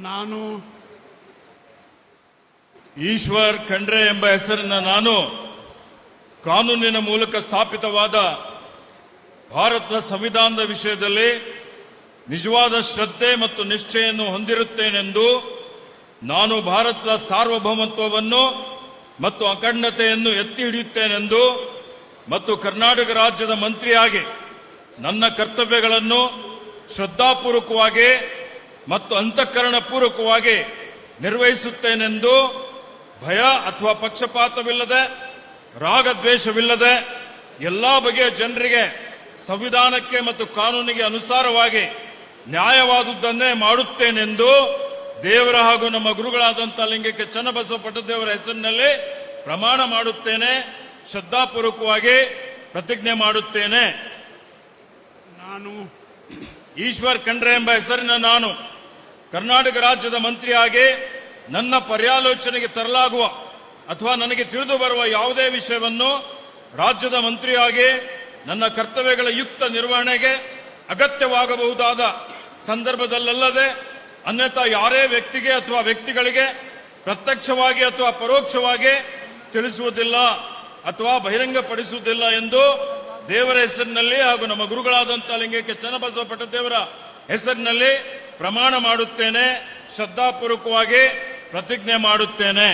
ನಾನು ಈಶ್ವರ್ ಖಂಡ್ರೆ ಎಂಬ ಹೆಸರಿನ ನಾನು ಕಾನೂನಿನ ಮೂಲಕ ಸ್ಥಾಪಿತವಾದ ಭಾರತದ ಸಂವಿಧಾನದ ವಿಷಯದಲ್ಲಿ ನಿಜವಾದ ಶ್ರದ್ಧೆ ಮತ್ತು ನಿಷ್ಠೆಯನ್ನು ಹೊಂದಿರುತ್ತೇನೆಂದು ನಾನು ಭಾರತದ ಸಾರ್ವಭೌಮತ್ವವನ್ನು ಮತ್ತು ಅಖಂಡತೆಯನ್ನು ಎತ್ತಿ ಹಿಡಿಯುತ್ತೇನೆಂದು ಮತ್ತು ಕರ್ನಾಟಕ ರಾಜ್ಯದ ಮಂತ್ರಿಯಾಗಿ ನನ್ನ ಕರ್ತವ್ಯಗಳನ್ನು ಶ್ರದ್ಧಾಪೂರ್ವಕವಾಗಿ ಮತ್ತು ಅಂತಃಕರಣಪೂರ್ವಕವಾಗಿ ನಿರ್ವಹಿಸುತ್ತೇನೆಂದು ಭಯ ಅಥವಾ ಪಕ್ಷಪಾತವಿಲ್ಲದೆ ರಾಗದ್ವೇಷವಿಲ್ಲದೆ ಎಲ್ಲಾ ಬಗೆಯ ಜನರಿಗೆ ಸಂವಿಧಾನಕ್ಕೆ ಮತ್ತು ಕಾನೂನಿಗೆ ಅನುಸಾರವಾಗಿ ನ್ಯಾಯವಾದುದನ್ನೇ ಮಾಡುತ್ತೇನೆಂದು ದೇವರ ಹಾಗೂ ನಮ್ಮ ಗುರುಗಳಾದಂತಹ ಲಿಂಗಕ್ಕೆ ಚನ್ನಬಸವ ಪಟ್ಟದೇವರ ಹೆಸರಿನಲ್ಲಿ ಪ್ರಮಾಣ ಮಾಡುತ್ತೇನೆ. ಶ್ರದ್ಧಾಪೂರ್ವಕವಾಗಿ ಪ್ರತಿಜ್ಞೆ ಮಾಡುತ್ತೇನೆ. ನಾನು ಈಶ್ವರ್ ಖಂಡ್ರೆ ಎಂಬ ಹೆಸರಿನ ನಾನು ಕರ್ನಾಟಕ ರಾಜ್ಯದ ಮಂತ್ರಿಯಾಗಿ ನನ್ನ ಪರ್ಯಾಲೋಚನೆಗೆ ತರಲಾಗುವ ಅಥವಾ ನನಗೆ ತಿಳಿದು ಬರುವ ಯಾವುದೇ ವಿಷಯವನ್ನು ರಾಜ್ಯದ ಮಂತ್ರಿಯಾಗಿ ನನ್ನ ಕರ್ತವ್ಯಗಳ ಯುಕ್ತ ನಿರ್ವಹಣೆಗೆ ಅಗತ್ಯವಾಗಬಹುದಾದ ಸಂದರ್ಭದಲ್ಲದೆ ಅನ್ಯಥಾ ಯಾರೇ ವ್ಯಕ್ತಿಗೆ ಅಥವಾ ವ್ಯಕ್ತಿಗಳಿಗೆ ಪ್ರತ್ಯಕ್ಷವಾಗಿ ಅಥವಾ ಪರೋಕ್ಷವಾಗಿ ತಿಳಿಸುವುದಿಲ್ಲ ಅಥವಾ ಬಹಿರಂಗಪಡಿಸುವುದಿಲ್ಲ ಎಂದು ದೇವರ ಹೆಸರಿನಲ್ಲಿ ಹಾಗೂ ನಮ್ಮ ಗುರುಗಳಾದಂತಹ ಲಿಂಗಕ್ಕೆ ಚನ್ನಬಸವ ಪಟ್ಟದೇವರ ಹೆಸರಿನಲ್ಲಿ ಪ್ರಮಾಣ ಮಾಡುತ್ತೇನೆ. ಶ್ರದ್ಧಾಪೂರ್ವಕವಾಗಿ ಪ್ರತಿಜ್ಞೆ ಮಾಡುತ್ತೇನೆ.